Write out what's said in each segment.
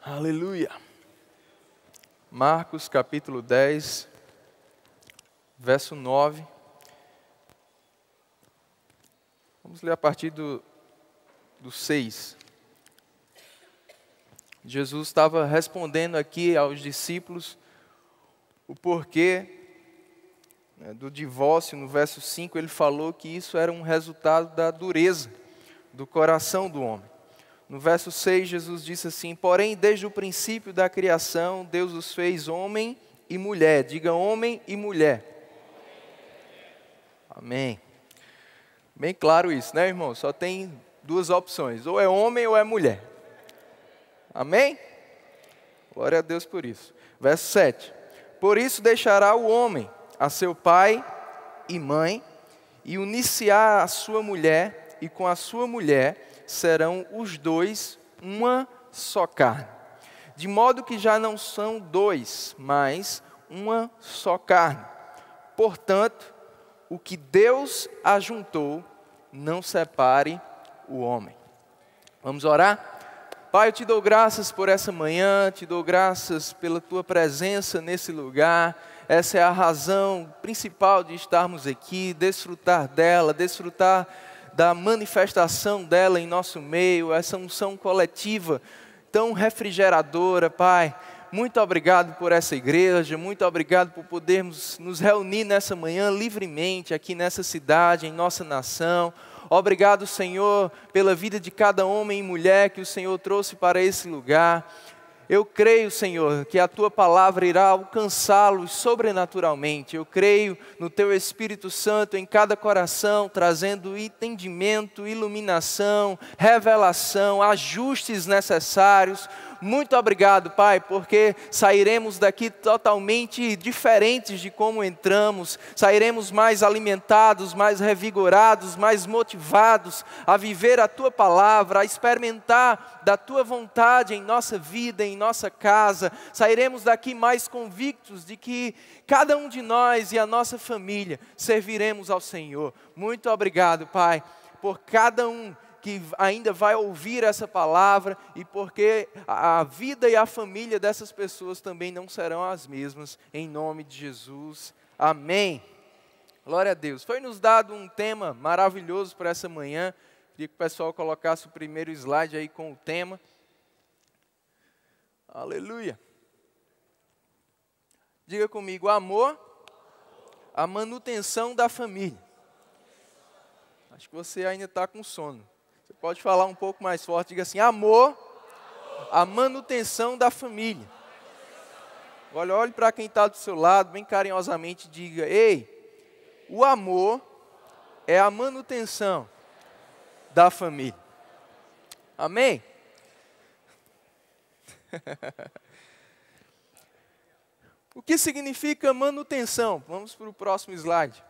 Aleluia. Marcos capítulo 10, verso 9. Vamos ler a partir do 6. Jesus estava respondendo aqui aos discípulos o porquê do divórcio. No verso 5 ele falou que isso era um resultado da dureza do coração do homem. No verso 6, Jesus disse assim: porém, desde o princípio da criação, Deus os fez homem e mulher. Diga homem e mulher. Amém. Bem claro isso, né, irmão? Só tem duas opções: ou é homem ou é mulher. Amém? Glória a Deus por isso. Verso 7. Por isso deixará o homem a seu pai e mãe, e unir-se-á a sua mulher, e com a sua mulher serão os dois uma só carne. De modo que já não são dois, mas uma só carne. Portanto, o que Deus ajuntou, não separe o homem. Vamos orar? Pai, eu te dou graças por essa manhã, te dou graças pela tua presença nesse lugar. Essa é a razão principal de estarmos aqui, desfrutar dela, desfrutar da manifestação dela em nosso meio, essa unção coletiva tão refrigeradora. Pai, muito obrigado por essa igreja, muito obrigado por podermos nos reunir nessa manhã livremente aqui nessa cidade, em nossa nação. Obrigado, Senhor, pela vida de cada homem e mulher que o Senhor trouxe para esse lugar. Eu creio, Senhor, que a Tua palavra irá alcançá-los sobrenaturalmente. Eu creio no Teu Espírito Santo em cada coração, trazendo entendimento, iluminação, revelação, ajustes necessários. Muito obrigado, Pai, porque sairemos daqui totalmente diferentes de como entramos. Sairemos mais alimentados, mais revigorados, mais motivados a viver a Tua palavra, a experimentar da Tua vontade em nossa vida, em nossa casa. Sairemos daqui mais convictos de que cada um de nós e a nossa família serviremos ao Senhor. Muito obrigado, Pai, por cada um que ainda vai ouvir essa palavra e porque a vida e a família dessas pessoas também não serão as mesmas, em nome de Jesus. Amém. Glória a Deus. Foi nos dado um tema maravilhoso para essa manhã. Queria que o pessoal colocasse o primeiro slide aí com o tema. Aleluia. Diga comigo: amor, a manutenção da família. Acho que você ainda está com sono. Você pode falar um pouco mais forte, diga assim: amor, a manutenção da família. Olhe para quem está do seu lado, bem carinhosamente, diga: ei, o amor é a manutenção da família. Amém? O que significa manutenção? Vamos para o próximo slide.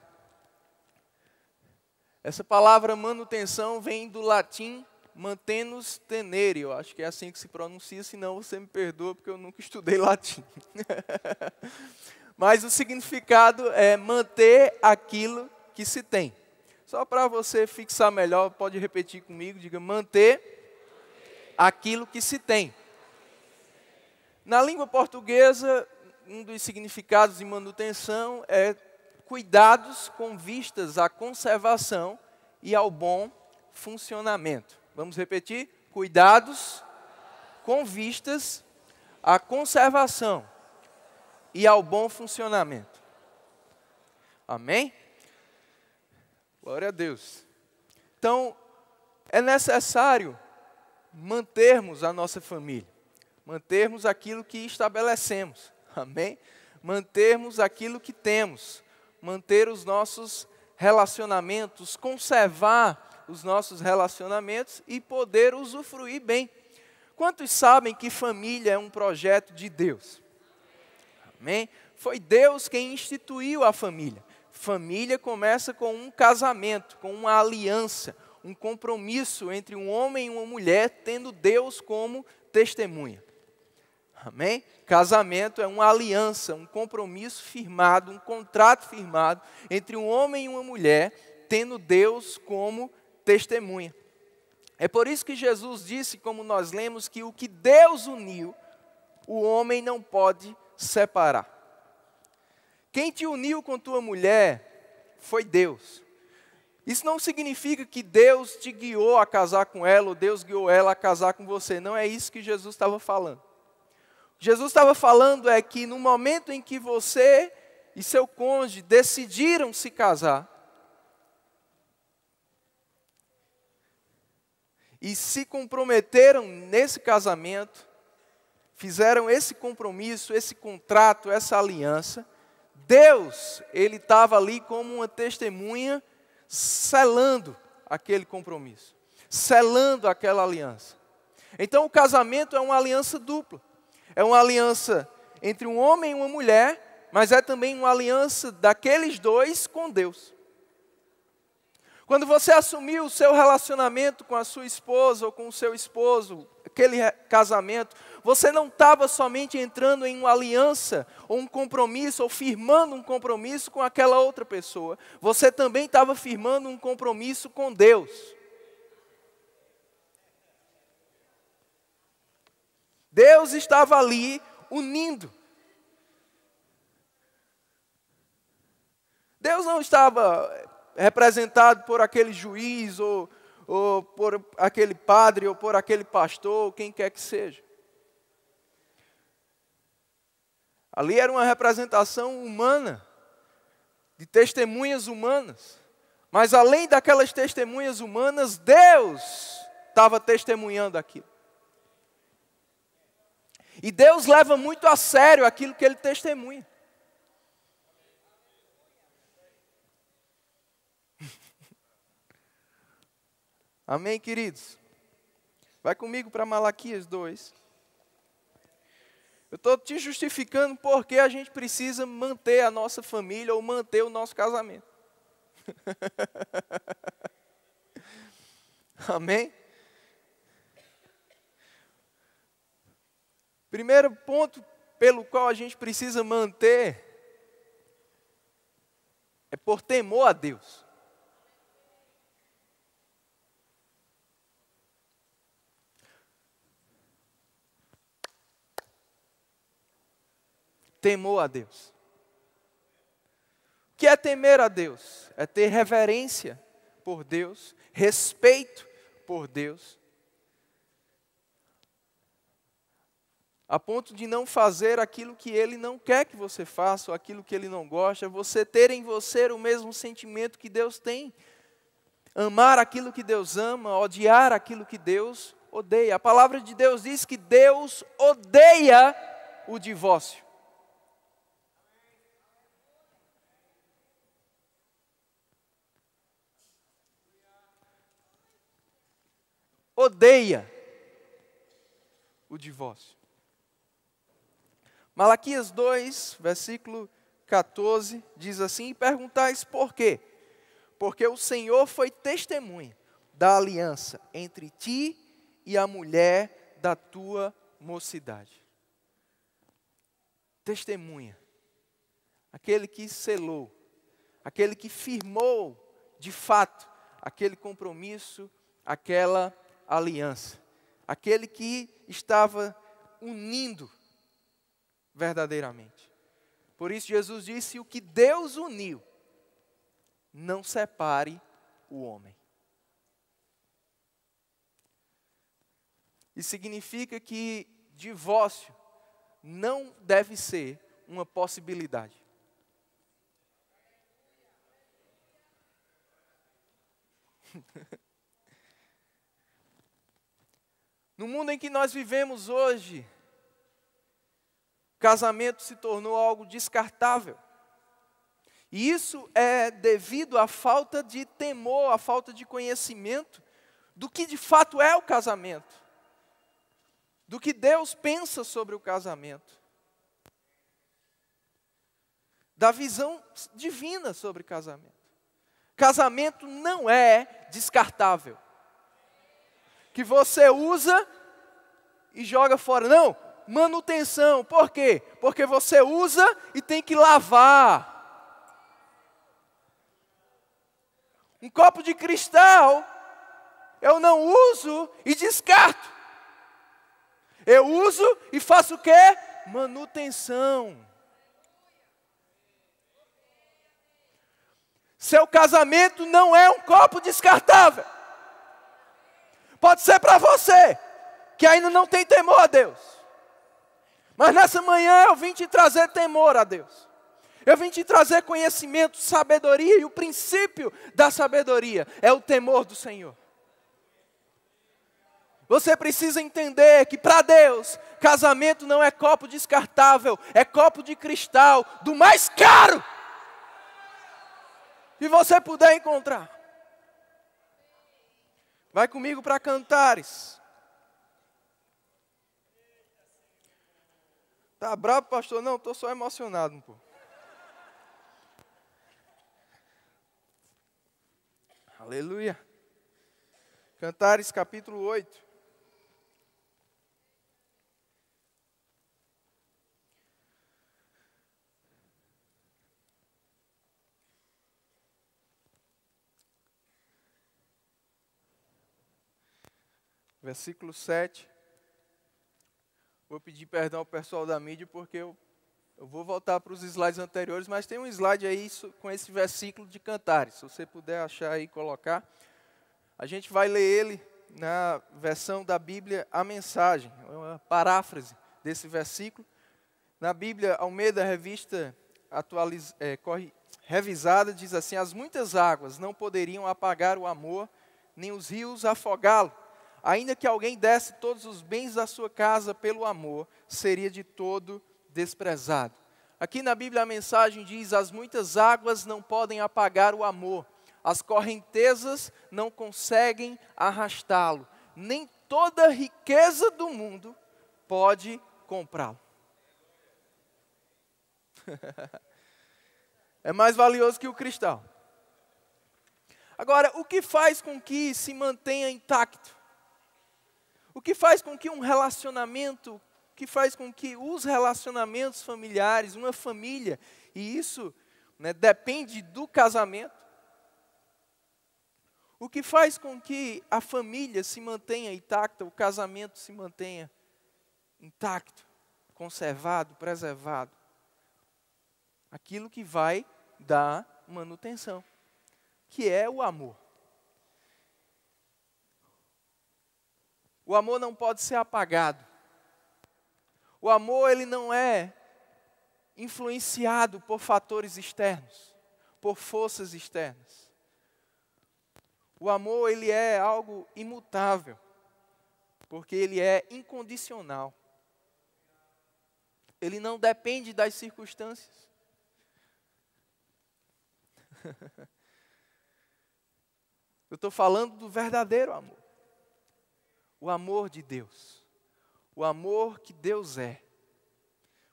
Essa palavra manutenção vem do latim mantenus tenere. Eu acho que é assim que se pronuncia, senão você me perdoa porque eu nunca estudei latim. Mas o significado é manter aquilo que se tem. Só para você fixar melhor, pode repetir comigo, diga: manter aquilo que se tem. Na língua portuguesa, um dos significados de manutenção é cuidados com vistas à conservação e ao bom funcionamento. Vamos repetir? Cuidados com vistas à conservação e ao bom funcionamento. Amém? Glória a Deus. Então, é necessário mantermos a nossa família, mantermos aquilo que estabelecemos. Amém? Mantermos aquilo que temos. Manter os nossos relacionamentos, conservar os nossos relacionamentos e poder usufruir bem. Quantos sabem que família é um projeto de Deus? Amém? Foi Deus quem instituiu a família. Família começa com um casamento, com uma aliança, um compromisso entre um homem e uma mulher, tendo Deus como testemunha. Amém? Casamento é uma aliança, um compromisso firmado, um contrato firmado entre um homem e uma mulher, tendo Deus como testemunha. É por isso que Jesus disse, como nós lemos, que o que Deus uniu, o homem não pode separar. Quem te uniu com tua mulher foi Deus. Isso não significa que Deus te guiou a casar com ela, ou Deus guiou ela a casar com você. Não é isso que Jesus estava falando. Jesus estava falando é que no momento em que você e seu cônjuge decidiram se casar, e se comprometeram nesse casamento, fizeram esse compromisso, esse contrato, essa aliança, Deus, Ele estava ali como uma testemunha, selando aquele compromisso, selando aquela aliança. Então o casamento é uma aliança dupla. É uma aliança entre um homem e uma mulher, mas é também uma aliança daqueles dois com Deus. Quando você assumiu o seu relacionamento com a sua esposa ou com o seu esposo, aquele casamento, você não estava somente entrando em uma aliança ou um compromisso, ou firmando um compromisso com aquela outra pessoa. Você também estava firmando um compromisso com Deus. Deus estava ali unindo. Deus não estava representado por aquele juiz, ou por aquele padre, ou por aquele pastor, ou quem quer que seja. Ali era uma representação humana, de testemunhas humanas. Mas além daquelas testemunhas humanas, Deus estava testemunhando aquilo. E Deus leva muito a sério aquilo que Ele testemunha. Amém, queridos? Vai comigo para Malaquias 2. Eu estou te justificando porque a gente precisa manter a nossa família ou manter o nosso casamento. Amém? Primeiro ponto pelo qual a gente precisa manter é por temor a Deus. Temor a Deus. O que é temer a Deus? É ter reverência por Deus, respeito por Deus, a ponto de não fazer aquilo que Ele não quer que você faça, ou aquilo que Ele não gosta, você ter em você o mesmo sentimento que Deus tem. Amar aquilo que Deus ama, odiar aquilo que Deus odeia. A palavra de Deus diz que Deus odeia o divórcio. Odeia o divórcio. Malaquias 2, versículo 14, diz assim: e perguntais por quê? Porque o Senhor foi testemunha da aliança entre ti e a mulher da tua mocidade. Testemunha. Aquele que selou, aquele que firmou de fato aquele compromisso, aquela aliança, aquele que estava unindo verdadeiramente. Por isso Jesus disse: o que Deus uniu, não separe o homem. Isso significa que divórcio não deve ser uma possibilidade. No mundo em que nós vivemos hoje, o casamento se tornou algo descartável. E isso é devido à falta de temor, à falta de conhecimento do que de fato é o casamento, do que Deus pensa sobre o casamento, da visão divina sobre casamento. Casamento não é descartável, que você usa e joga fora. Não, manutenção. Por quê? Porque você usa e tem que lavar. Um copo de cristal eu não uso e descarto. Eu uso e faço o quê? Manutenção. Seu casamento não é um copo descartável. Pode ser para você, que ainda não tem temor a Deus. Mas nessa manhã eu vim te trazer temor a Deus. Eu vim te trazer conhecimento, sabedoria, e o princípio da sabedoria é o temor do Senhor. Você precisa entender que para Deus, casamento não é copo descartável, é copo de cristal, do mais caro que você puder encontrar. Vai comigo para Cantares. Tá bravo, pastor? Não, estou só emocionado um pouco. Aleluia. Cantares capítulo 8. Versículo 7. Vou pedir perdão ao pessoal da mídia porque eu vou voltar para os slides anteriores, mas tem um slide aí com esse versículo de Cantares. Se você puder achar aí e colocar. A gente vai ler ele na versão da Bíblia, a mensagem, uma paráfrase desse versículo. Na Bíblia, Almeida, revista revisada, diz assim: as muitas águas não poderiam apagar o amor, nem os rios afogá-lo. Ainda que alguém desse todos os bens da sua casa pelo amor, seria de todo desprezado. Aqui na Bíblia a mensagem diz: as muitas águas não podem apagar o amor, as correntezas não conseguem arrastá-lo, nem toda riqueza do mundo pode comprá-lo. É mais valioso que o cristal. Agora, o que faz com que se mantenha intacto? O que faz com que um relacionamento, o que faz com que os relacionamentos familiares, uma família, e isso depende do casamento, o que faz com que a família se mantenha intacta, o casamento se mantenha intacto, conservado, preservado? Aquilo que vai dar manutenção, que é o amor. O amor não pode ser apagado. O amor, ele não é influenciado por fatores externos, por forças externas. O amor, ele é algo imutável, porque ele é incondicional. Ele não depende das circunstâncias. Eu estou falando do verdadeiro amor. O amor de Deus. O amor que Deus é.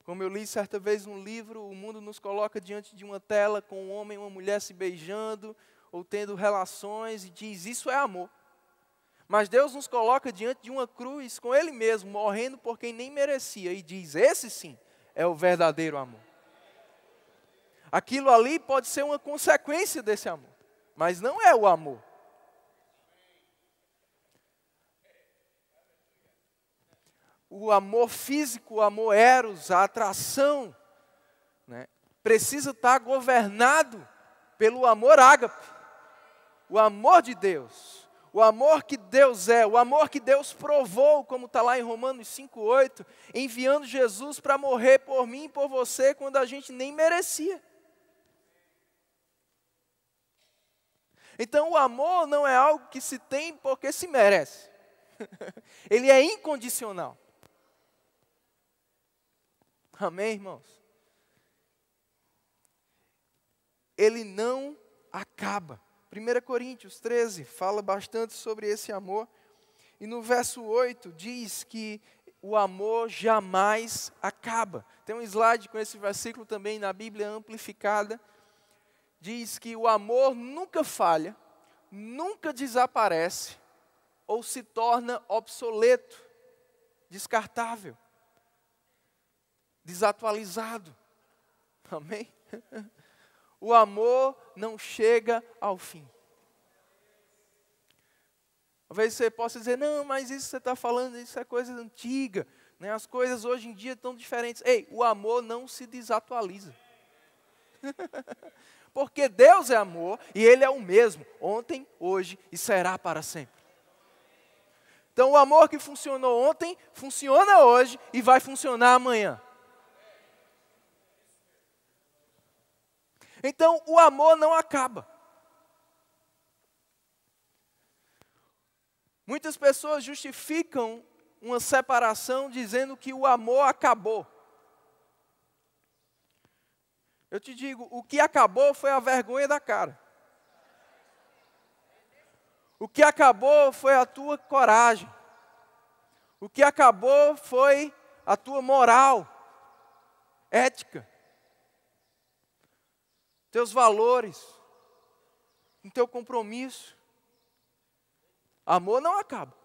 Como eu li certa vez um livro, o mundo nos coloca diante de uma tela com um homem e uma mulher se beijando ou tendo relações e diz: isso é amor. Mas Deus nos coloca diante de uma cruz com Ele mesmo, morrendo por quem nem merecia, e diz: esse sim é o verdadeiro amor. Aquilo ali pode ser uma consequência desse amor, mas não é o amor. O amor físico, o amor eros, a atração, precisa estar governado pelo amor ágape, o amor de Deus, o amor que Deus é, o amor que Deus provou, como está lá em Romanos 5,8, enviando Jesus para morrer por mim e por você, quando a gente nem merecia. Então o amor não é algo que se tem porque se merece, ele é incondicional. Amém, irmãos? Ele não acaba. 1 Coríntios 13 fala bastante sobre esse amor. E no verso 8 diz que o amor jamais acaba. Tem um slide com esse versículo também na Bíblia amplificada. Diz que o amor nunca falha, nunca desaparece ou se torna obsoleto, descartável, desatualizado. Amém? O amor não chega ao fim. Talvez você possa dizer, não, mas isso que você está falando, isso é coisa antiga. Né? As coisas hoje em dia estão diferentes. Ei, o amor não se desatualiza. Porque Deus é amor e Ele é o mesmo, ontem, hoje e será para sempre. Então o amor que funcionou ontem, funciona hoje e vai funcionar amanhã. Então o amor não acaba. Muitas pessoas justificam uma separação dizendo que o amor acabou. Eu te digo, o que acabou foi a vergonha da cara. O que acabou foi a tua coragem. O que acabou foi a tua moral, ética, teus valores, o teu compromisso. Amor não acaba.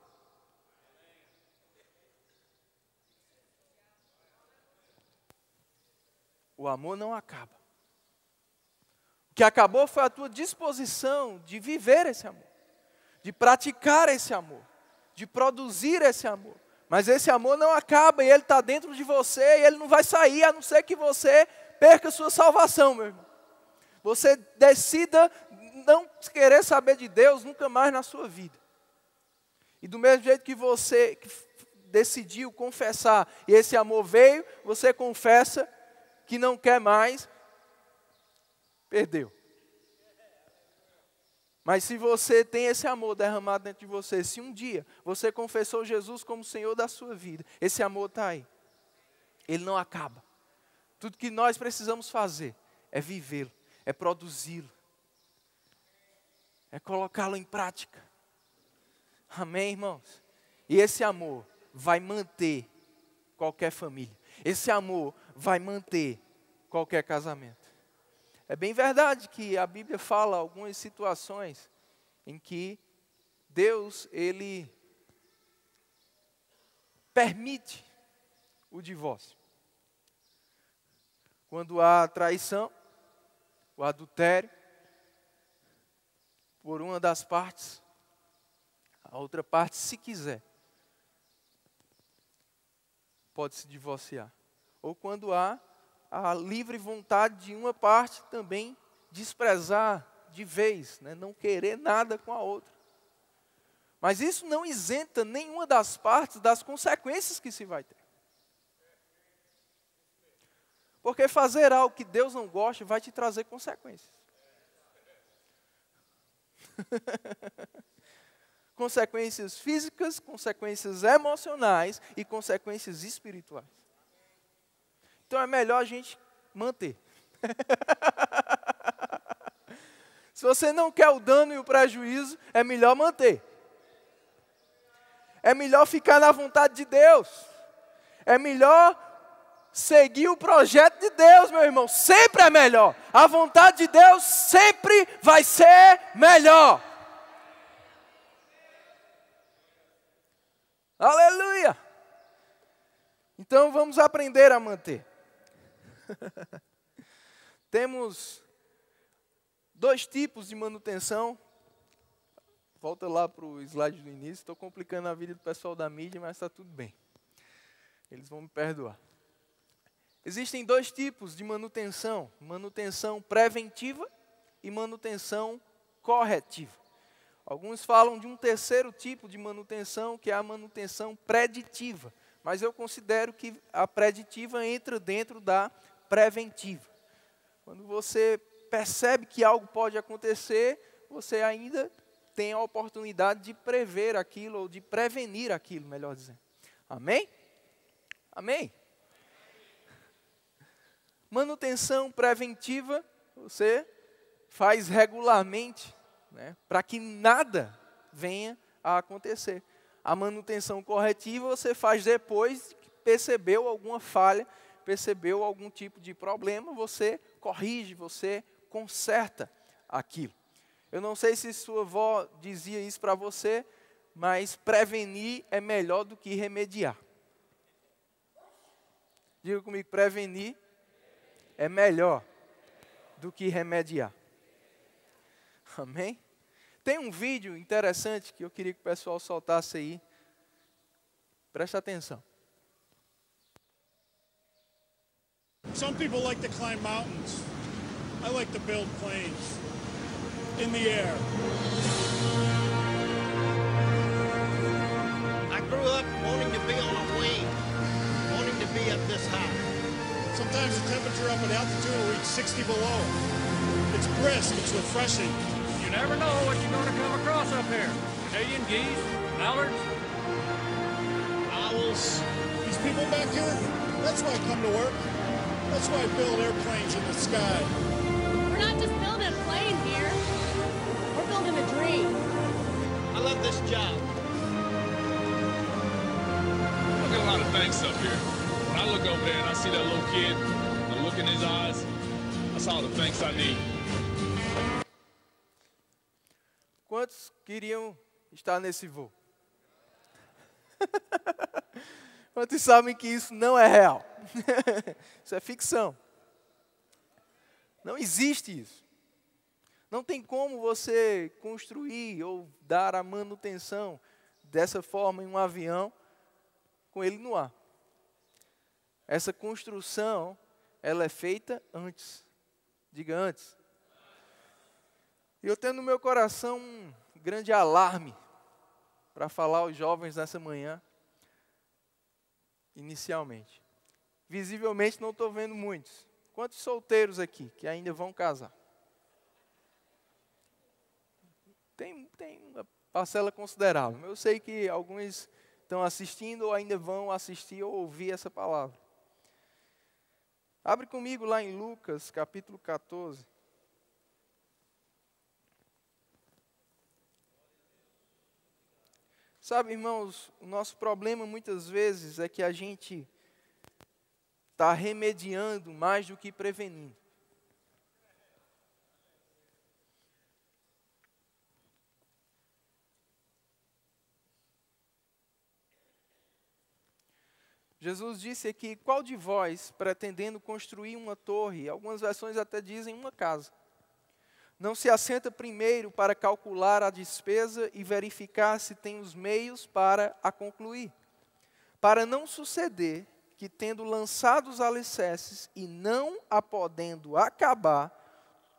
O amor não acaba. O que acabou foi a tua disposição de viver esse amor, de praticar esse amor, de produzir esse amor. Mas esse amor não acaba e ele está dentro de você e ele não vai sair, a não ser que você perca a sua salvação, meu irmão. Você decida não querer saber de Deus nunca mais na sua vida. E do mesmo jeito que você decidiu confessar e esse amor veio, você confessa que não quer mais, perdeu. Mas se você tem esse amor derramado dentro de você, se um dia você confessou Jesus como Senhor da sua vida, esse amor está aí. Ele não acaba. Tudo que nós precisamos fazer é vivê-lo, é produzi-lo, é colocá-lo em prática. Amém, irmãos? E esse amor vai manter qualquer família. Esse amor vai manter qualquer casamento. É bem verdade que a Bíblia fala algumas situações em que Deus, Ele permite o divórcio. Quando há traição, o adultério, por uma das partes, a outra parte, se quiser, pode se divorciar. Ou quando há a livre vontade de uma parte também desprezar de vez, né? Não querer nada com a outra. Mas isso não isenta nenhuma das partes das consequências que se vai ter. Porque fazer algo que Deus não gosta vai te trazer consequências. Consequências físicas, consequências emocionais e consequências espirituais. Então é melhor a gente manter. Se você não quer o dano e o prejuízo, é melhor manter. É melhor ficar na vontade de Deus. É melhor seguir o projeto de Deus, meu irmão. Sempre é melhor. A vontade de Deus sempre vai ser melhor. Aleluia! Então vamos aprender a manter. Temos 2 tipos de manutenção. Volta lá para o slide do início. Estou complicando a vida do pessoal da mídia, mas está tudo bem. Eles vão me perdoar. Existem 2 tipos de manutenção. Manutenção preventiva e manutenção corretiva. Alguns falam de um terceiro tipo de manutenção, que é a manutenção preditiva. Mas eu considero que a preditiva entra dentro da preventiva. Quando você percebe que algo pode acontecer, você ainda tem a oportunidade de prever aquilo, ou de prevenir aquilo, melhor dizendo. Amém? Amém? Manutenção preventiva, você faz regularmente, né, para que nada venha a acontecer. A manutenção corretiva você faz depois que percebeu alguma falha, percebeu algum tipo de problema, você corrige, você conserta aquilo. Eu não sei se sua avó dizia isso para você, mas prevenir é melhor do que remediar. Diga comigo, prevenir é melhor do que remediar. Amém? Tem um vídeo interessante que eu queria que o pessoal soltasse aí. Presta atenção. Some people like to climb mountains. I like to build planes in the air. I grew up wanting to be on a wing, wanting to be up this high. Sometimes the temperature up at altitude will reach 60 below. It's brisk, it's refreshing. You never know what you're going to come across up here. Canadian geese, mallards. Owls. These people back here, that's why I come to work. That's why I build airplanes in the sky. We're not just building a plane here. We're building a dream. I love this job. I look at a lot of things up here. When I look over there and I see that little kid, I look in his eyes, that's all the thanks I need. Quantos queriam estar nesse voo? Quantos sabem que isso não é real? Isso é ficção. Não existe isso. Não tem como você construir ou dar a manutenção dessa forma em um avião com ele no ar. Essa construção, ela é feita antes. Diga antes. E eu tenho no meu coração um grande alarme para falar aos jovens nessa manhã. Inicialmente. Visivelmente não estou vendo muitos. Quantos solteiros aqui que ainda vão casar? Tem uma parcela considerável. Eu sei que alguns estão assistindo ou ainda vão assistir ou ouvir essa palavra. Abre comigo lá em Lucas, capítulo 14. Sabe, irmãos, o nosso problema muitas vezes é que a gente está remediando mais do que prevenindo. Jesus disse aqui, qual de vós, pretendendo construir uma torre, algumas versões até dizem uma casa, não se assenta primeiro para calcular a despesa e verificar se tem os meios para a concluir, para não suceder que, tendo lançado os alicerces e não a podendo acabar,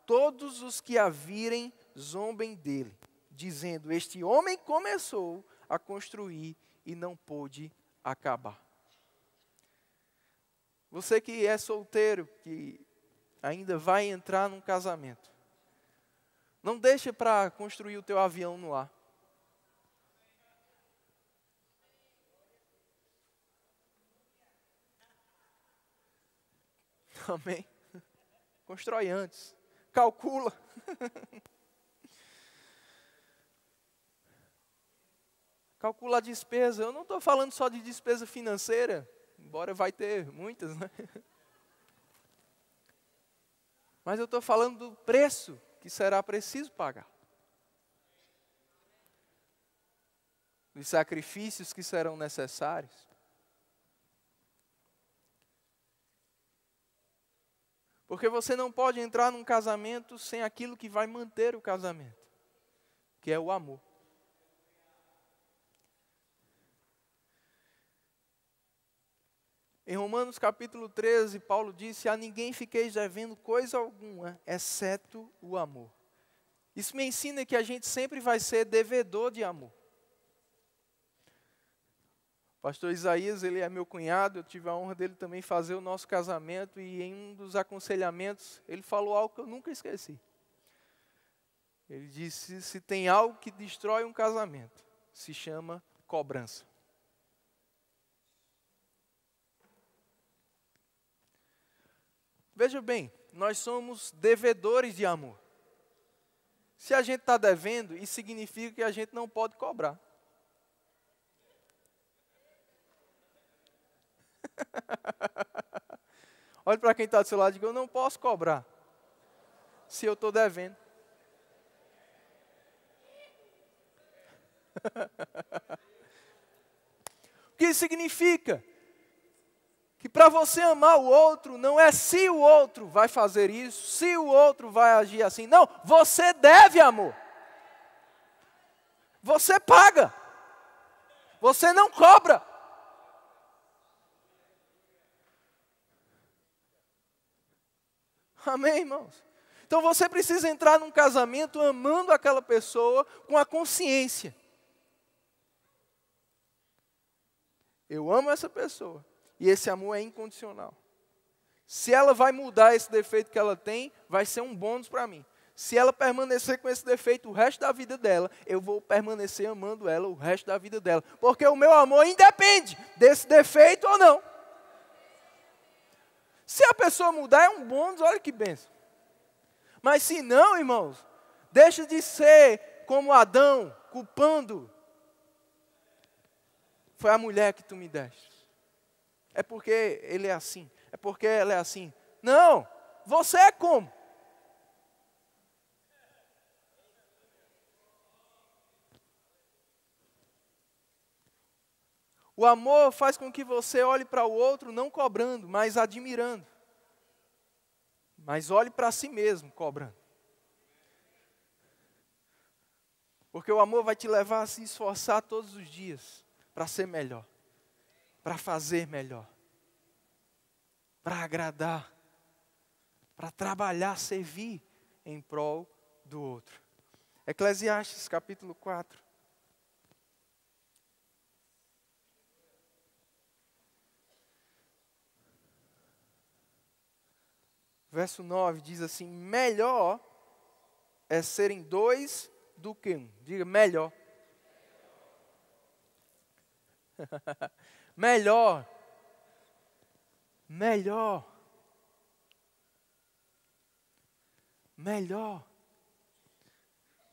todos os que a virem zombem dele, dizendo, este homem começou a construir e não pôde acabar. Você que é solteiro, que ainda vai entrar num casamento, não deixe para construir o teu avião no ar. Amém? Constrói antes. Calcula. Calcula a despesa. Eu não estou falando só de despesa financeira, embora vai ter muitas, né? Mas eu estou falando do preço que será preciso pagar. Dos sacrifícios que serão necessários. Porque você não pode entrar num casamento sem aquilo que vai manter o casamento, que é o amor. Em Romanos capítulo 13, Paulo disse, a ninguém fiqueis devendo coisa alguma, exceto o amor. Isso me ensina que a gente sempre vai ser devedor de amor. Pastor Isaías, ele é meu cunhado, eu tive a honra dele também fazer o nosso casamento e em um dos aconselhamentos, ele falou algo que eu nunca esqueci. Ele disse, se tem algo que destrói um casamento, se chama cobrança. Veja bem, nós somos devedores de amor. Se a gente está devendo, isso significa que a gente não pode cobrar. Olhe para quem está do seu lado e diga, eu não posso cobrar se eu estou devendo. O que isso significa? Que para você amar o outro, não é se o outro vai fazer isso, se o outro vai agir assim. Não, você deve amor. Você paga. Você não cobra. Amém, irmãos? Então você precisa entrar num casamento amando aquela pessoa com a consciência. Eu amo essa pessoa. E esse amor é incondicional. Se ela vai mudar esse defeito que ela tem, vai ser um bônus para mim. Se ela permanecer com esse defeito o resto da vida dela, eu vou permanecer amando ela o resto da vida dela. Porque o meu amor independe desse defeito ou não. Se a pessoa mudar, é um bônus, olha que bênção. Mas se não, irmãos, deixa de ser como Adão, culpando. Foi a mulher que tu me deste. É porque ele é assim. É porque ela é assim. Não, você é como? O amor faz com que você olhe para o outro não cobrando, mas admirando. Mas olhe para si mesmo cobrando. Porque o amor vai te levar a se esforçar todos os dias para ser melhor, para fazer melhor, para agradar, para trabalhar, servir em prol do outro. Eclesiastes capítulo 4. Verso 9 diz assim: melhor é serem dois do que um. Diga, melhor. Melhor. Melhor. Melhor.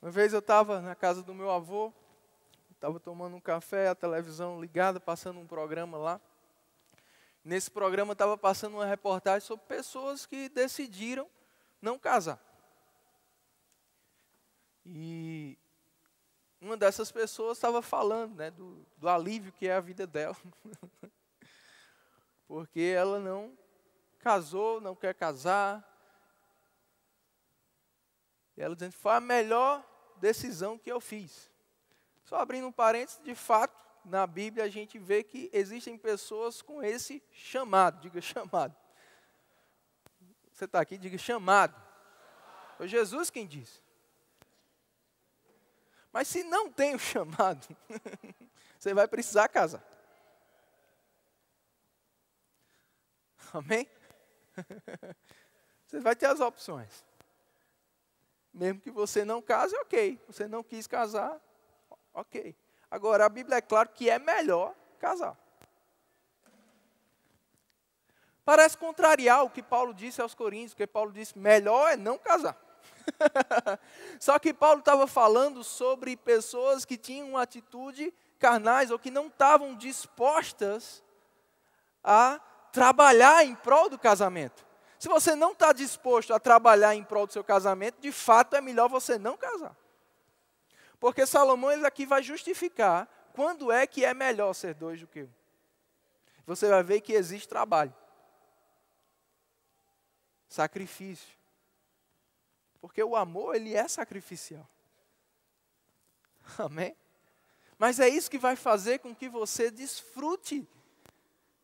Uma vez eu estava na casa do meu avô, estava tomando um café, a televisão ligada, passando um programa lá. Nesse programa estava passando uma reportagem sobre pessoas que decidiram não casar. E uma dessas pessoas estava falando, né, do alívio que é a vida dela. Porque ela não casou, não quer casar. E ela dizendo, foi a melhor decisão que eu fiz. Só abrindo um parênteses, de fato, na Bíblia a gente vê que existem pessoas com esse chamado. Diga chamado. Você está aqui, diga chamado. Foi Jesus quem disse. Mas se não tem o chamado, você vai precisar casar. Amém? Você vai ter as opções. Mesmo que você não case, ok. Você não quis casar, ok. Agora, a Bíblia é claro que é melhor casar. Parece contrariar o que Paulo disse aos Coríntios, porque Paulo disse, melhor é não casar. Só que Paulo estava falando sobre pessoas que tinham uma atitude carnais, ou que não estavam dispostas a trabalhar em prol do casamento. Se você não está disposto a trabalhar em prol do seu casamento, de fato é melhor você não casar. Porque Salomão ele aqui vai justificar quando é que é melhor ser dois do que um. Você vai ver que existe trabalho. Sacrifício. Porque o amor, ele é sacrificial. Amém? Mas é isso que vai fazer com que você desfrute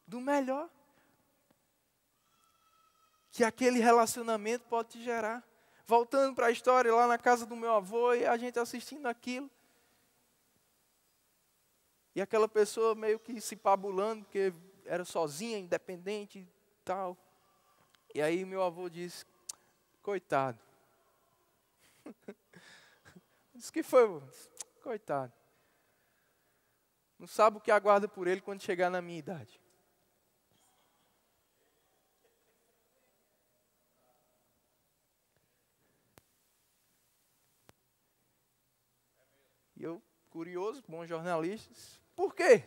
do melhor que aquele relacionamento pode te gerar. Voltando para a história, lá na casa do meu avô, e a gente assistindo aquilo. E aquela pessoa meio que se pabulando, porque era sozinha, independente e tal. E aí meu avô disse, coitado. Disse que foi, coitado. Não sabe o que aguarda por ele quando chegar na minha idade. E eu, curioso, bom jornalista, por quê?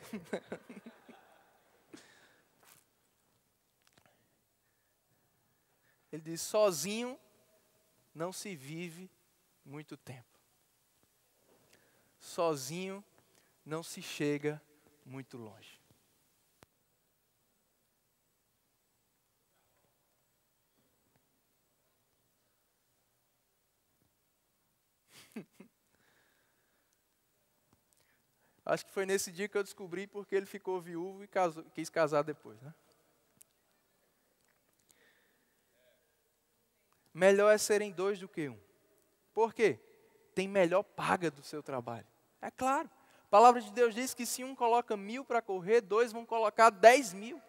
Ele diz, sozinho não se vive muito tempo. Sozinho não se chega muito longe. Acho que foi nesse dia que eu descobri porque ele ficou viúvo e quis casar depois, né? Melhor é serem 2 do que 1. Por quê? Tem melhor paga do seu trabalho. É claro. A palavra de Deus diz que se um coloca 1.000 para correr, 2 vão colocar 10.000.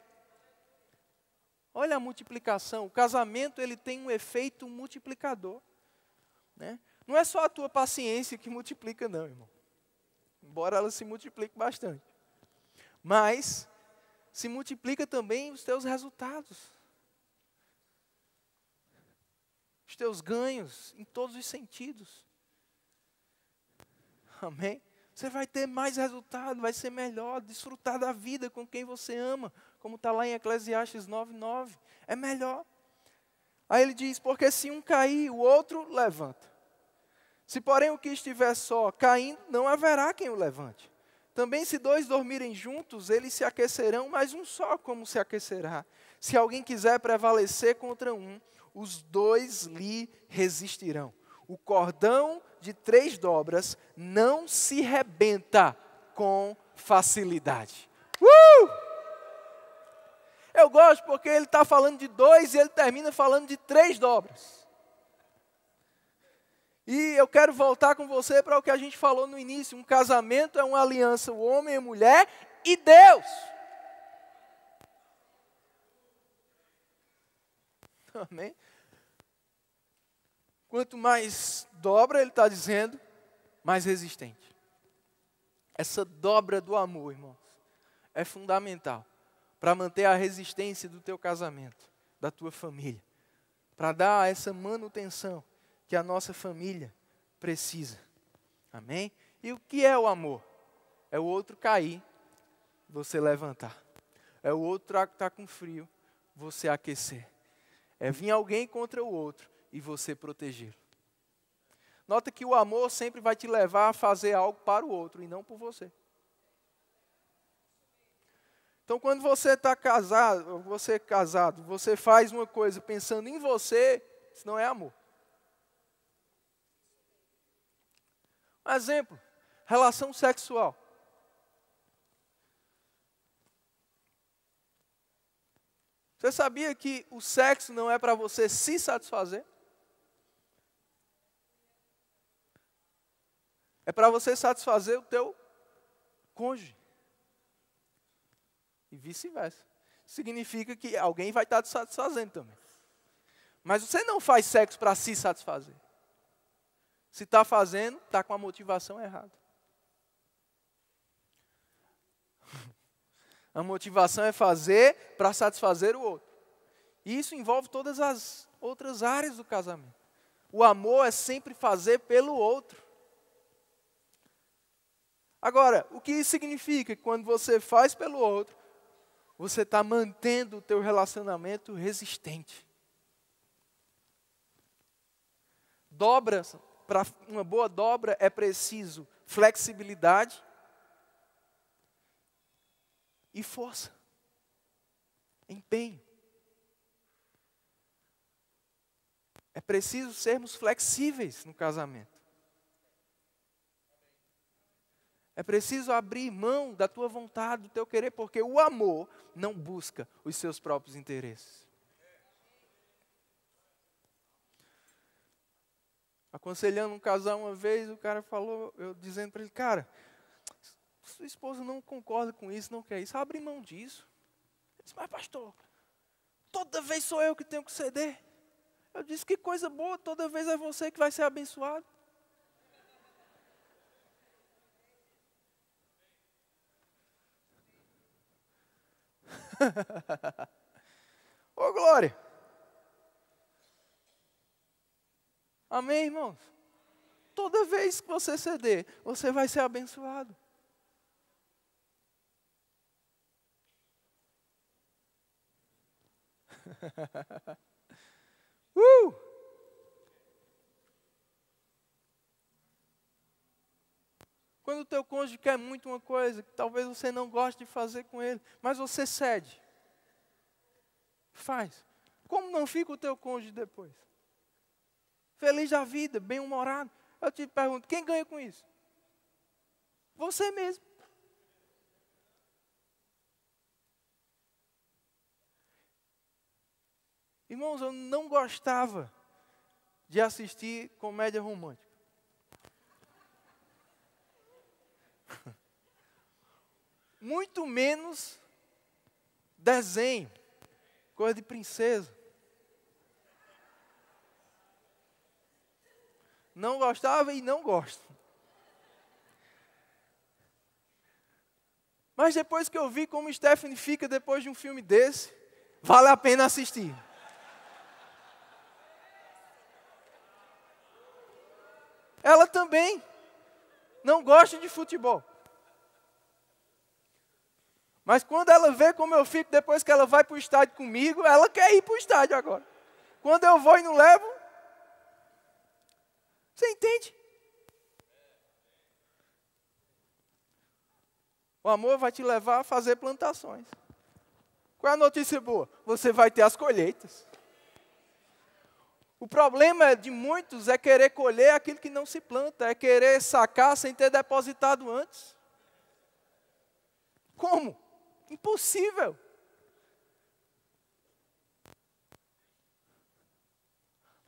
Olha a multiplicação. O casamento ele tem um efeito multiplicador, né? Não é só a tua paciência que multiplica, não, irmão. Embora ela se multiplique bastante. Mas se multiplica também os teus resultados. Os teus ganhos em todos os sentidos. Amém? Você vai ter mais resultado, vai ser melhor, desfrutar da vida com quem você ama, como está lá em Eclesiastes 9:9. É melhor. Aí ele diz, porque se um cair, o outro levanta. Se porém o que estiver só caindo, não haverá quem o levante. Também se 2 dormirem juntos, eles se aquecerão, mas um só como se aquecerá. Se alguém quiser prevalecer contra um, os 2 lhe resistirão. O cordão de 3 dobras não se rebenta com facilidade. Eu gosto porque ele está falando de 2 e ele termina falando de 3 dobras. E eu quero voltar com você para o que a gente falou no início. Um casamento é uma aliança, o homem e a mulher e Deus. Amém? Quanto mais dobra, ele está dizendo, mais resistente. Essa dobra do amor, irmãos, é fundamental para manter a resistência do teu casamento, da tua família. Para dar essa manutenção que a nossa família precisa. Amém? E o que é o amor? É o outro cair, você levantar. É o outro estar com frio, você aquecer. É vir alguém contra o outro e você protegê-lo. Nota que o amor sempre vai te levar a fazer algo para o outro e não por você. Então, quando você está casado, você faz uma coisa pensando em você, isso não é amor. Um exemplo, relação sexual. Você sabia que o sexo não é para você se satisfazer? É para você satisfazer o teu cônjuge. E vice-versa. Significa que alguém vai estar te satisfazendo também. Mas você não faz sexo para se satisfazer. Se está fazendo, está com a motivação errada. A motivação é fazer para satisfazer o outro. E isso envolve todas as outras áreas do casamento. O amor é sempre fazer pelo outro. Agora, o que isso significa? Quando você faz pelo outro, você está mantendo o teu relacionamento resistente. Dobras, para uma boa dobra é preciso flexibilidade e força, empenho. É preciso sermos flexíveis no casamento. É preciso abrir mão da tua vontade, do teu querer, porque o amor não busca os seus próprios interesses. Aconselhando um casal uma vez, o cara falou, eu dizendo para ele, cara, sua esposa não concorda com isso, não quer isso, abre mão disso. Ele disse, mas pastor, toda vez sou eu que tenho que ceder. Eu disse, que coisa boa, toda vez é você que vai ser abençoado. Ô glória! Amém, irmãos? Toda vez que você ceder, você vai ser abençoado. Quando o teu cônjuge quer muito uma coisa, que talvez você não goste de fazer com ele, mas você cede. Faz. Como não fica o teu cônjuge depois? Feliz da vida, bem-humorado. Eu te pergunto, quem ganha com isso? Você mesmo. Irmãos, eu não gostava de assistir comédia romântica. Muito menos desenho, coisa de princesa. Não gostava e não gosto. Mas depois que eu vi como Stephanie fica depois de um filme desse, vale a pena assistir. Ela também não gosta de futebol. Mas quando ela vê como eu fico depois que ela vai para o estádio comigo, ela quer ir para o estádio agora. Quando eu vou e não levo, você entende? O amor vai te levar a fazer plantações. Qual é a notícia boa? Você vai ter as colheitas. O problema de muitos é querer colher aquilo que não se planta, é querer sacar sem ter depositado antes. Como? Impossível.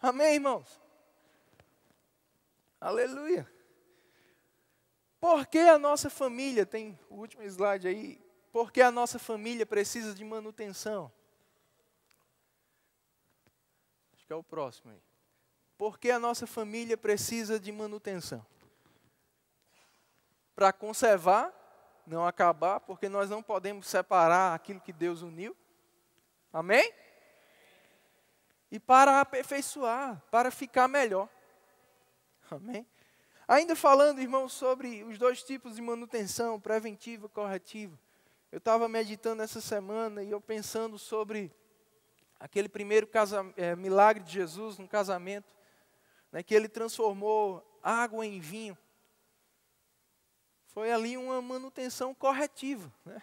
Amém, irmãos? Aleluia. Por que a nossa família, tem o último slide aí, por que a nossa família precisa de manutenção? Acho que é o próximo aí. Por que a nossa família precisa de manutenção? Para conservar, não acabar, porque nós não podemos separar aquilo que Deus uniu. Amém? E para aperfeiçoar, para ficar melhor. Amém? Ainda falando, irmãos, sobre os dois tipos de manutenção, preventiva e corretiva. Eu estava meditando essa semana e eu pensando sobre aquele primeiro milagre de Jesus no casamento, né, que ele transformou água em vinho. Foi ali uma manutenção corretiva, né?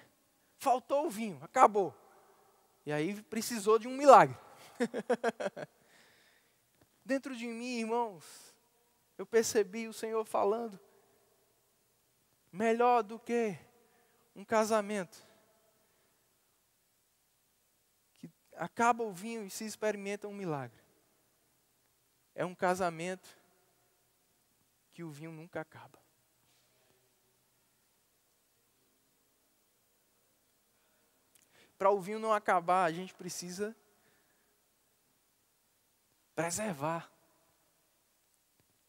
Faltou o vinho, acabou. E aí precisou de um milagre. Dentro de mim, irmãos, eu percebi o Senhor falando, melhor do que um casamento que acaba o vinho e se experimenta um milagre. É um casamento que o vinho nunca acaba. Para o vinho não acabar, a gente precisa preservar,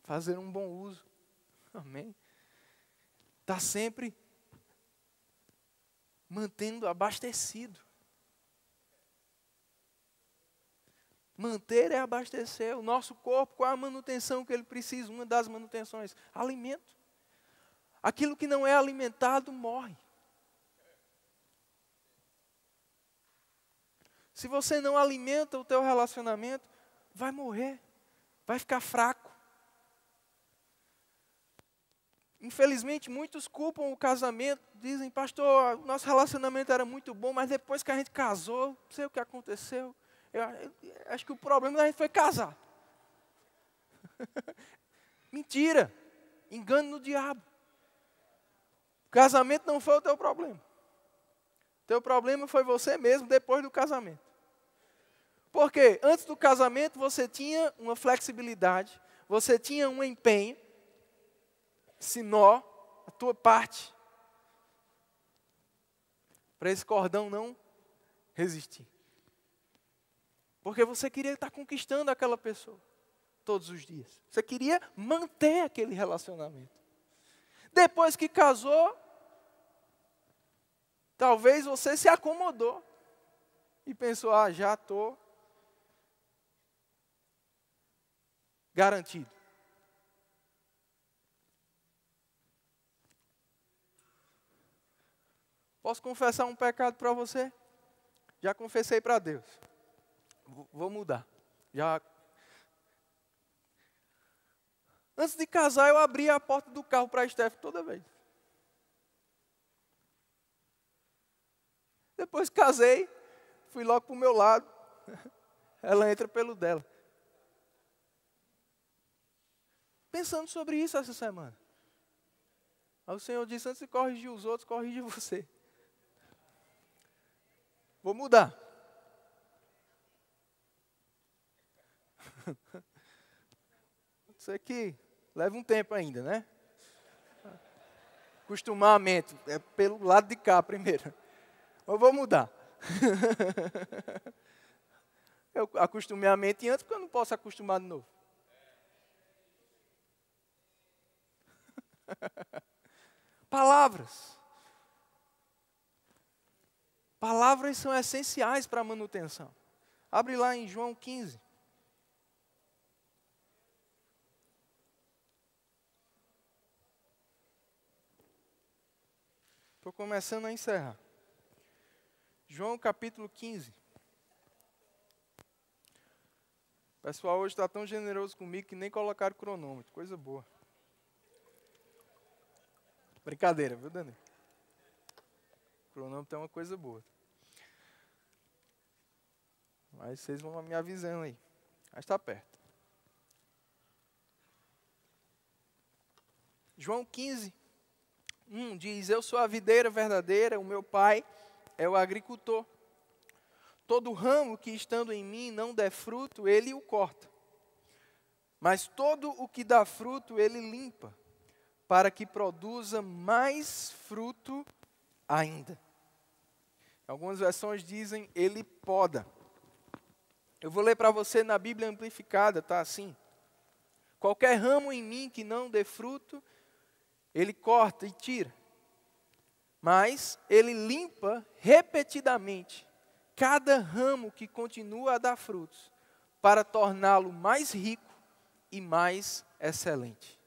fazer um bom uso. Amém? Está sempre mantendo abastecido. Manter é abastecer. O nosso corpo, qual é a manutenção que ele precisa? Uma das manutenções, alimento. Aquilo que não é alimentado morre. Se você não alimenta o teu relacionamento, vai morrer, vai ficar fraco. Infelizmente, muitos culpam o casamento, dizem, pastor, nosso relacionamento era muito bom, mas depois que a gente casou, não sei o que aconteceu. Eu acho que o problema da gente foi casar. Mentira, engano no diabo. O casamento não foi o teu problema. O teu problema foi você mesmo depois do casamento. Porque antes do casamento você tinha uma flexibilidade, você tinha um empenho, sinó, a tua parte, para esse cordão não resistir. Porque você queria estar conquistando aquela pessoa todos os dias. Você queria manter aquele relacionamento. Depois que casou, talvez você se acomodou e pensou, já estou garantido. Posso confessar um pecado para você? Já confessei para Deus. Vou mudar. Antes de casar, eu abria a porta do carro para a Steph toda vez. Depois casei, fui logo para o meu lado. Ela entra pelo dela. Pensando sobre isso essa semana. Aí o Senhor disse, antes de corrigir os outros, corrige você. Vou mudar. Isso aqui leva um tempo ainda, né? Acostumar a mente. É pelo lado de cá primeiro. Eu vou mudar. Eu acostumei a mente antes, porque eu não posso acostumar de novo. Palavras. Palavras são essenciais para a manutenção. Abre lá em João 15. Estou começando a encerrar. João capítulo 15. O pessoal hoje está tão generoso comigo que nem colocaram cronômetro. Coisa boa. Brincadeira, viu, Dani? O cronômetro é uma coisa boa. Mas vocês vão me avisando aí. Mas está perto. João 15, 1 diz: eu sou a videira verdadeira, o meu pai é o agricultor. Todo ramo que estando em mim não der fruto, ele o corta. Mas todo o que dá fruto, ele limpa, para que produza mais fruto ainda. Algumas versões dizem, ele poda. Eu vou ler para você na Bíblia Amplificada, tá assim. Qualquer ramo em mim que não dê fruto, ele corta e tira. Mas ele limpa repetidamente cada ramo que continua a dar frutos, para torná-lo mais rico e mais excelente.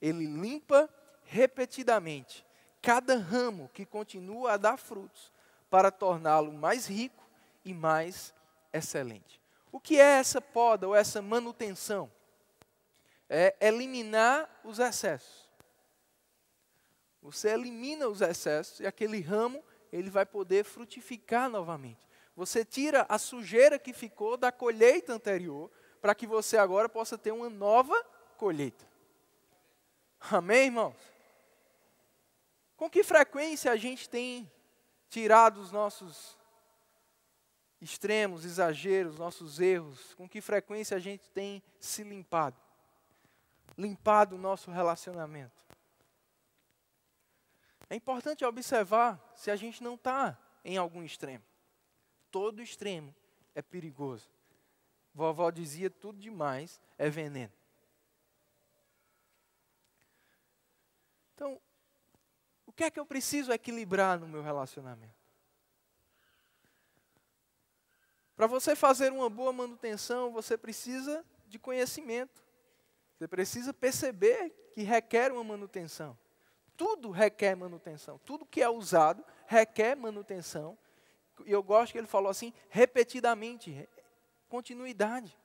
Ele limpa repetidamente cada ramo que continua a dar frutos, para torná-lo mais rico e mais excelente. O que é essa poda ou essa manutenção? É eliminar os excessos. Você elimina os excessos e aquele ramo ele vai poder frutificar novamente. Você tira a sujeira que ficou da colheita anterior, para que você agora possa ter uma nova colheita. Amém, irmãos? Com que frequência a gente tem tirado os nossos extremos, exageros, nossos erros? Com que frequência a gente tem se limpado? Limpado o nosso relacionamento. É importante observar se a gente não está em algum extremo. Todo extremo é perigoso. Vovó dizia, tudo demais é veneno. Então, o que é que eu preciso equilibrar no meu relacionamento? Para você fazer uma boa manutenção, você precisa de conhecimento. Você precisa perceber que requer uma manutenção. Tudo requer manutenção. Tudo que é usado requer manutenção. E eu gosto que ele falou assim, repetidamente, continuidade.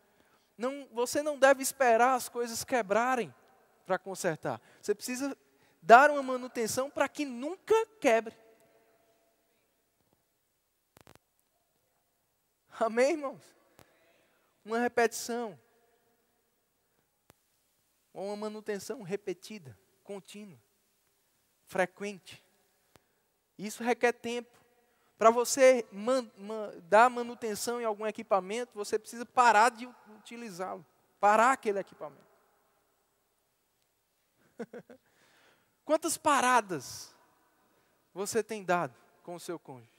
Você não deve esperar as coisas quebrarem para consertar. Você precisa dar uma manutenção para que nunca quebre. Amém, irmãos? Uma repetição. Uma manutenção repetida, contínua, frequente. Isso requer tempo. Para você dar manutenção em algum equipamento, você precisa parar de utilizá-lo. Parar aquele equipamento. Quantas paradas você tem dado com o seu cônjuge?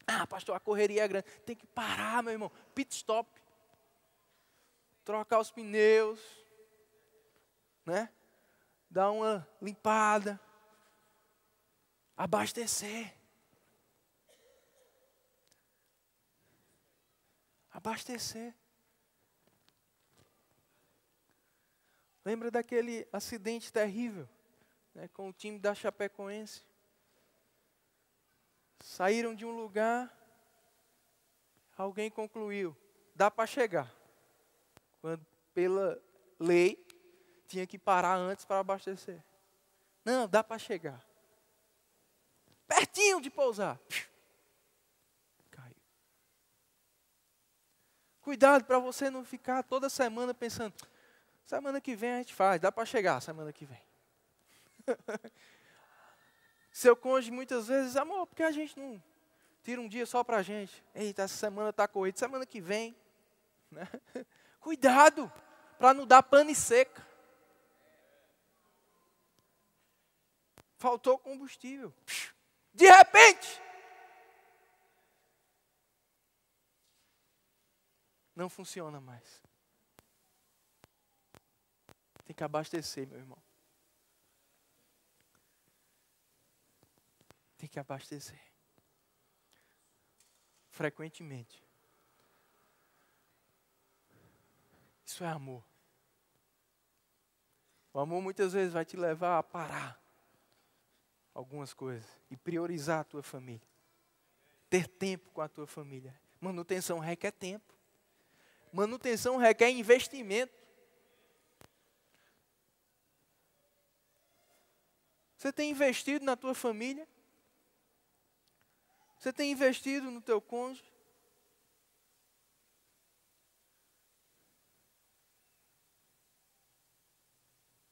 Ah, pastor, a correria é grande. Tem que parar, meu irmão. Pit stop. Trocar os pneus. Né? Dar uma limpada. Abastecer. Abastecer. Lembra daquele acidente terrível, né, com o time da Chapecoense? Saíram de um lugar, alguém concluiu, dá para chegar. Quando pela lei, tinha que parar antes para abastecer. Não, dá para chegar. Pertinho de pousar. Caiu. Cuidado para você não ficar toda semana pensando, semana que vem a gente faz, dá para chegar semana que vem. Seu cônjuge muitas vezes, amor, por que a gente não tira um dia só para a gente? Eita, essa semana está corrida, semana que vem né? Cuidado para não dar pane seca. Faltou combustível. De repente, não funciona mais. Tem que abastecer, meu irmão. Tem que abastecer. Frequentemente. Isso é amor. O amor muitas vezes vai te levar a parar algumas coisas e priorizar a tua família. Ter tempo com a tua família. Manutenção requer tempo. Manutenção requer investimento. Você tem investido na tua família? Você tem investido no teu cônjuge?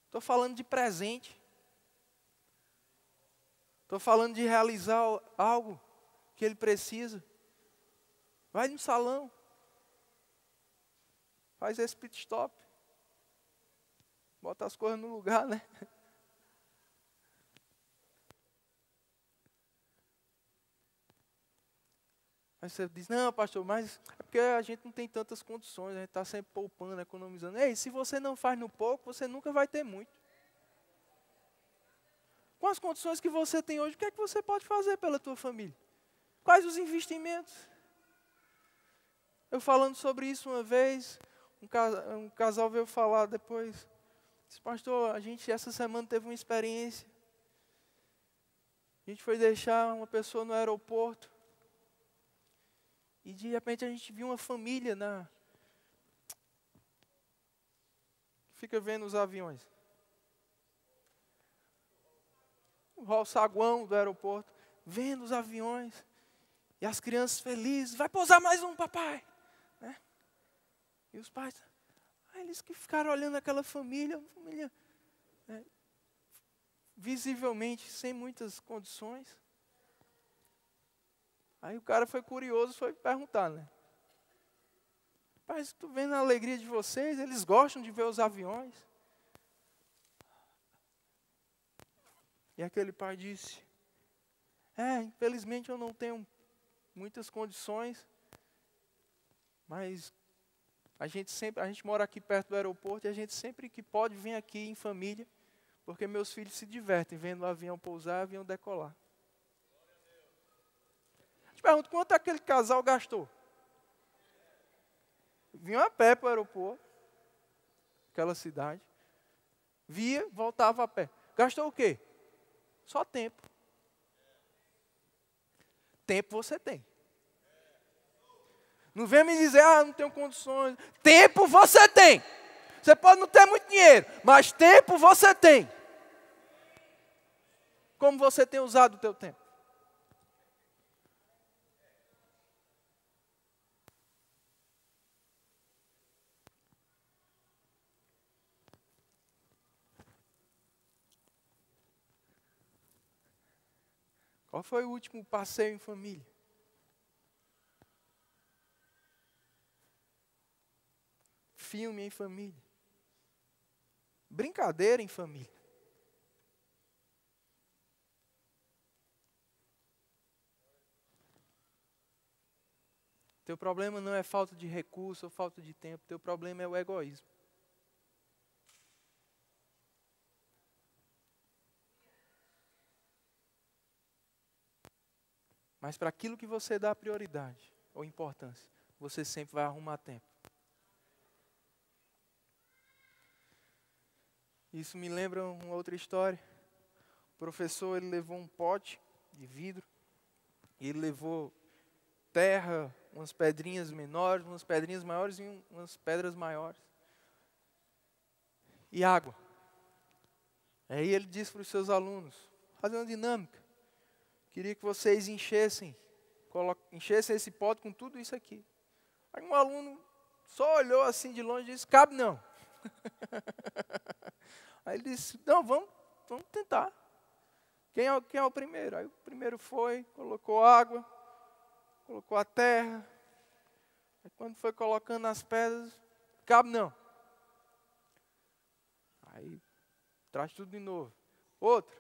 Estou falando de presente. Estou falando de realizar algo que ele precisa. Vai no salão. Faz esse pit stop. Bota as coisas no lugar, né? Aí você diz, não, pastor, mas é porque a gente não tem tantas condições, a gente está sempre poupando, economizando. Ei, se você não faz no pouco, você nunca vai ter muito. Com as condições que você tem hoje, o que é que você pode fazer pela tua família? Quais os investimentos? Eu falando sobre isso uma vez, um casal veio falar depois. Disse, pastor, a gente essa semana teve uma experiência. A gente foi deixar uma pessoa no aeroporto. E de repente a gente viu uma família fica vendo os aviões. O saguão do aeroporto, vendo os aviões. E as crianças felizes, vai pousar mais um, papai. Né? E os pais, eles que ficaram olhando aquela família, né, visivelmente sem muitas condições. Aí o cara foi curioso, foi perguntar, né? Pai, estou vendo a alegria de vocês, eles gostam de ver os aviões. E aquele pai disse, infelizmente eu não tenho muitas condições, mas a gente mora aqui perto do aeroporto e a gente sempre que pode vem aqui em família, porque meus filhos se divertem vendo o avião pousar e o avião decolar. Te pergunto, quanto aquele casal gastou? Vinha a pé para o aeroporto, aquela cidade, via, voltava a pé. Gastou o quê? Só tempo. Tempo você tem. Não vem me dizer, não tenho condições. Tempo você tem. Você pode não ter muito dinheiro, mas tempo você tem. Como você tem usado o teu tempo? Qual foi o último passeio em família? Filme em família. Brincadeira em família. Teu problema não é falta de recurso ou falta de tempo. Teu problema é o egoísmo. Mas para aquilo que você dá prioridade ou importância, você sempre vai arrumar tempo. Isso me lembra uma outra história. O professor, ele levou um pote de vidro, e ele levou terra, umas pedrinhas menores, umas pedrinhas maiores e umas pedras maiores. E água. Aí ele disse para os seus alunos, fazer uma dinâmica. Queria que vocês enchessem esse pote com tudo isso aqui. Aí um aluno só olhou assim de longe e disse, cabe não. Aí ele disse, não, vamos tentar. Quem é o primeiro? Aí o primeiro foi, colocou água, colocou a terra, Aí quando foi colocando as pedras, cabe não. Aí traz tudo de novo. Outro.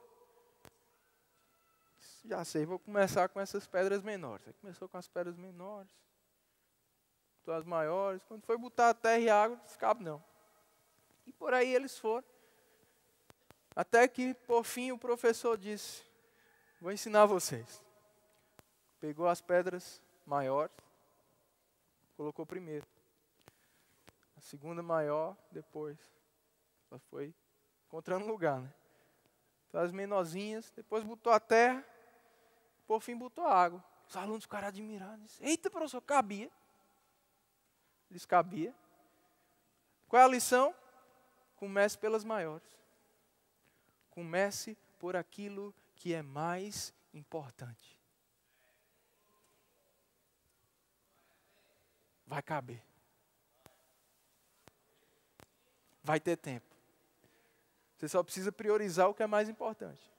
Já sei, vou começar com essas pedras menores. Aí começou com as pedras menores. Botou as maiores. Quando foi botar a terra e a água, disse, cabe não. E por aí eles foram. Até que, por fim, o professor disse, vou ensinar vocês. Pegou as pedras maiores, colocou primeiro. A segunda maior, depois. Ela foi encontrando lugar, né? Então, as menorzinhas, depois botou a terra, por fim botou a água. Os alunos ficaram admirados. Disseram, eita, professor, cabia. Eles cabia. Qual é a lição? Comece pelas maiores. Comece por aquilo que é mais importante. Vai caber. Vai ter tempo. Você só precisa priorizar o que é mais importante.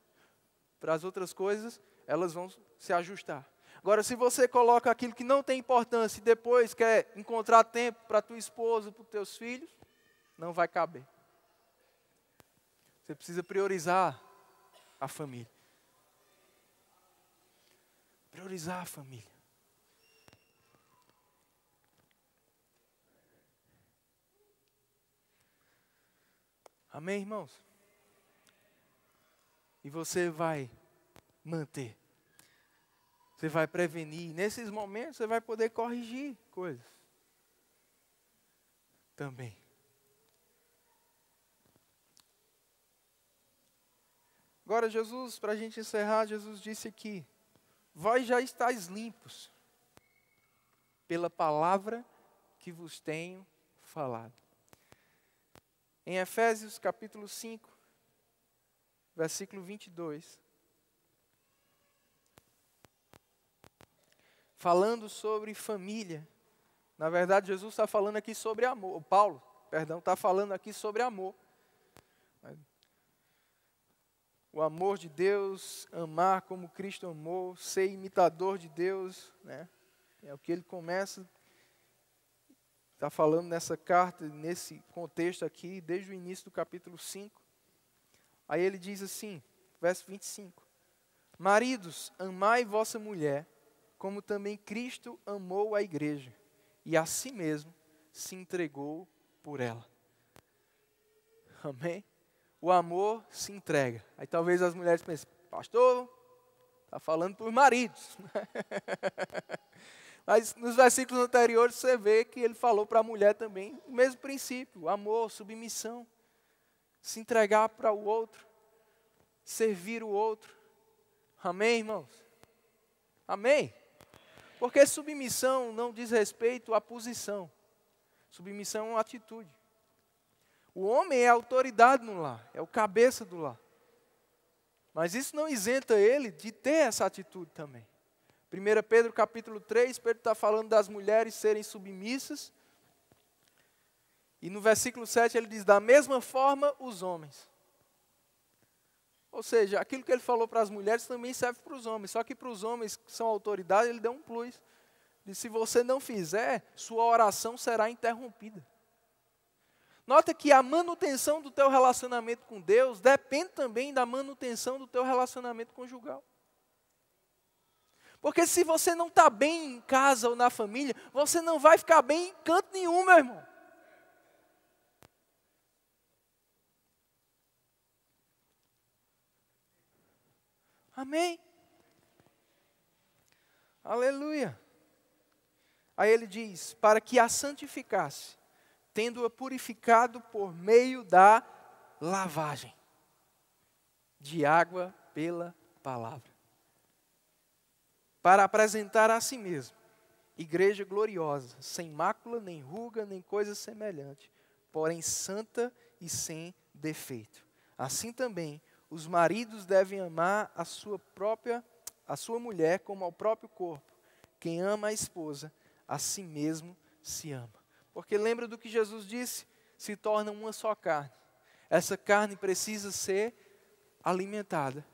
Para as outras coisas, elas vão se ajustar. Agora, se você coloca aquilo que não tem importância e depois quer encontrar tempo para tua esposa, para os teus filhos, não vai caber. Você precisa priorizar a família. Priorizar a família. Amém, irmãos? E você vai manter. Você vai prevenir. Nesses momentos você vai poder corrigir coisas. Também. Agora Jesus, para a gente encerrar, Jesus disse aqui, vós já estáis limpos pela palavra que vos tenho falado. Em Efésios capítulo 5, versículo 22, falando sobre família, na verdade Jesus está falando aqui sobre amor, Paulo, está falando aqui sobre amor. O amor de Deus, amar como Cristo amou, ser imitador de Deus, né? É o que ele começa, está falando nessa carta, nesse contexto aqui, desde o início do capítulo 5. Aí ele diz assim, verso 25. Maridos, amai vossa mulher, como também Cristo amou a igreja, e a si mesmo se entregou por ela. Amém? O amor se entrega. Aí talvez as mulheres pensem, pastor, está falando por maridos. Mas nos versículos anteriores você vê que ele falou para a mulher também o mesmo princípio, amor, submissão, se entregar para o outro, servir o outro. Amém, irmãos? Amém? Porque submissão não diz respeito à posição. Submissão é uma atitude. O homem é a autoridade no lar, é o cabeça do lar. Mas isso não isenta ele de ter essa atitude também. 1 Pedro capítulo 3, Pedro está falando das mulheres serem submissas. E no versículo 7 ele diz, da mesma forma os homens. Ou seja, aquilo que ele falou para as mulheres também serve para os homens. Só que para os homens que são autoridade, ele deu um plus. Diz, se você não fizer, sua oração será interrompida. Nota que a manutenção do teu relacionamento com Deus depende também da manutenção do teu relacionamento conjugal. Porque se você não está bem em casa ou na família, você não vai ficar bem em canto nenhum, meu irmão. Amém? Aleluia. Aí ele diz, para que a santificasse, tendo-a purificado por meio da lavagem de água pela palavra, para apresentar a si mesmo, igreja gloriosa, sem mácula, nem ruga, nem coisa semelhante, porém santa e sem defeito. Assim também, os maridos devem amar a sua mulher como ao próprio corpo. Quem ama a esposa, a si mesmo se ama. Porque lembra do que Jesus disse? Se torna uma só carne. Essa carne precisa ser alimentada.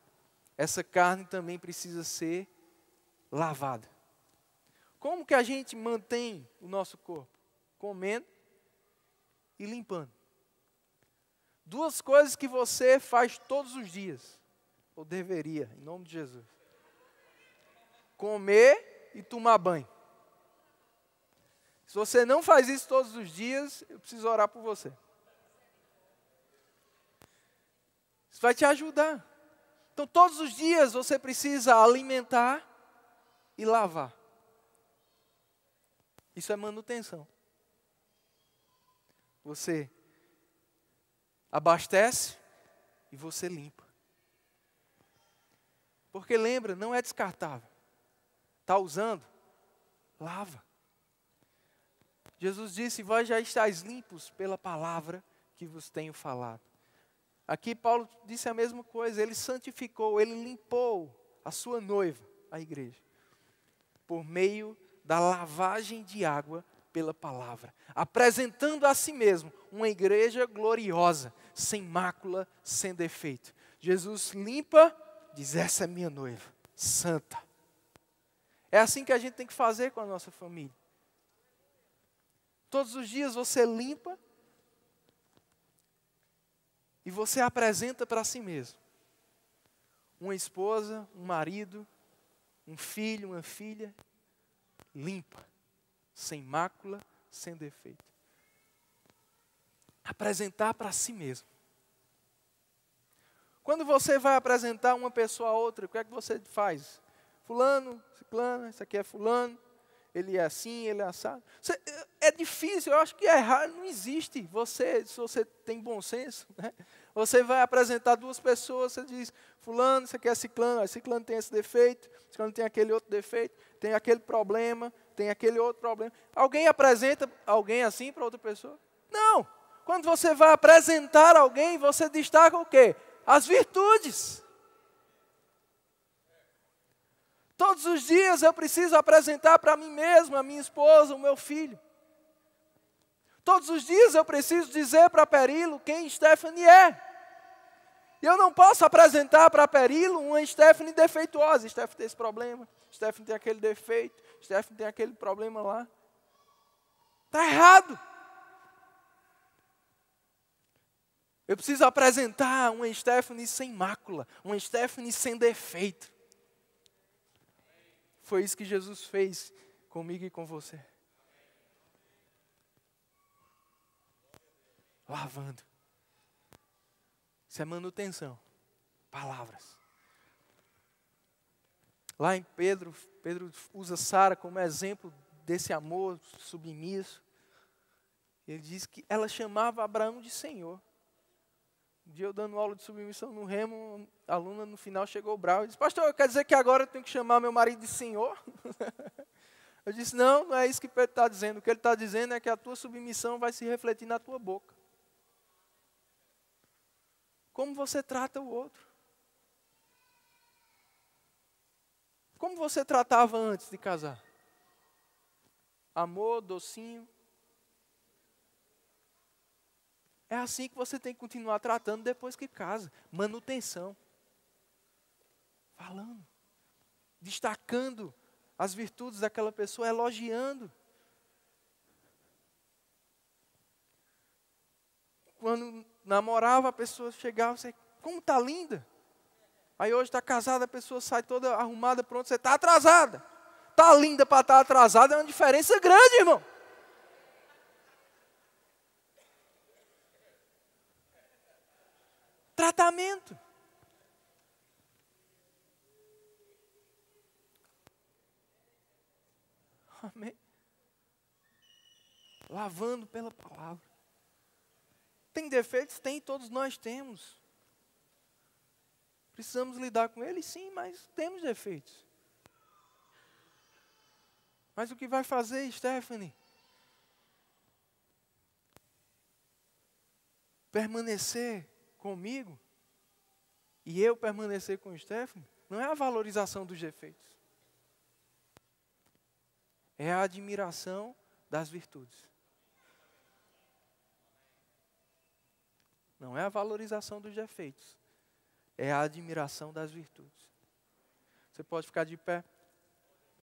Essa carne também precisa ser lavada. Como que a gente mantém o nosso corpo? Comendo e limpando. Duas coisas que você faz todos os dias, ou deveria, em nome de Jesus. Comer e tomar banho. Se você não faz isso todos os dias, eu preciso orar por você. Isso vai te ajudar. Então, todos os dias você precisa alimentar e lavar. Isso é manutenção. Você abastece e você limpa. Porque lembra, não é descartável. Está usando? Lava. Jesus disse: vós já estáis limpos pela palavra que vos tenho falado. Aqui Paulo disse a mesma coisa. Ele santificou, ele limpou a sua noiva, a igreja, por meio da lavagem de água pela palavra, apresentando a si mesmo uma igreja gloriosa, sem mácula, sem defeito. Jesus limpa, diz: essa é minha noiva, santa. É assim que a gente tem que fazer com a nossa família. Todos os dias você limpa e você apresenta para si mesmo uma esposa, um marido, um filho, uma filha limpa, sem mácula, sem defeito. Apresentar para si mesmo. Quando você vai apresentar uma pessoa a outra, o que é que você faz? Fulano, ciclano, esse aqui é fulano, ele é assim, ele é assado. É difícil, eu acho que errar não existe. Se você tem bom senso, né? Você vai apresentar duas pessoas, você diz: fulano, isso aqui é ciclano, ciclano tem esse defeito, ciclano tem aquele outro defeito, tem aquele problema, tem aquele outro problema. Alguém apresenta alguém assim para outra pessoa? Não. Quando você vai apresentar alguém, você destaca o quê? As virtudes. Todos os dias eu preciso apresentar para mim mesmo, a minha esposa, o meu filho. Todos os dias eu preciso dizer para Perilo quem Stephanie é. E eu não posso apresentar para Perilo uma Stephanie defeituosa. Stephanie tem esse problema, Stephanie tem aquele defeito, Stephanie tem aquele problema lá. Está errado. Eu preciso apresentar uma Stephanie sem mácula, uma Stephanie sem defeito. Foi isso que Jesus fez comigo e com você. Lavando. Isso é manutenção. Palavras. Lá em Pedro usa Sara como exemplo desse amor submisso. Ele diz que ela chamava Abraão de Senhor. Um dia eu dando aula de submissão no Remo, a aluna no final chegou brava e disse: pastor, quer dizer que agora eu tenho que chamar meu marido de Senhor? Eu disse: não é isso que Pedro está dizendo. O que ele está dizendo é que a tua submissão vai se refletir na tua boca. Como você trata o outro? Como você tratava antes de casar? Amor, docinho. É assim que você tem que continuar tratando depois que casa. Manutenção. Falando. Destacando as virtudes daquela pessoa, elogiando. Quando namorava, a pessoa chegava e disse: como está linda. Aí hoje está casada, a pessoa sai toda arrumada, pronta, você está atrasada. Está linda para estar atrasada, é uma diferença grande, irmão. Tratamento. Amém. Lavando pela palavra. Tem defeitos? Tem, todos nós temos. Precisamos lidar com eles? Sim, mas temos defeitos. Mas o que vai fazer, Stephanie? Permanecer comigo e eu permanecer com o Stephanie, não é a valorização dos defeitos. É a admiração das virtudes. Não é a valorização dos defeitos. É a admiração das virtudes. Você pode ficar de pé.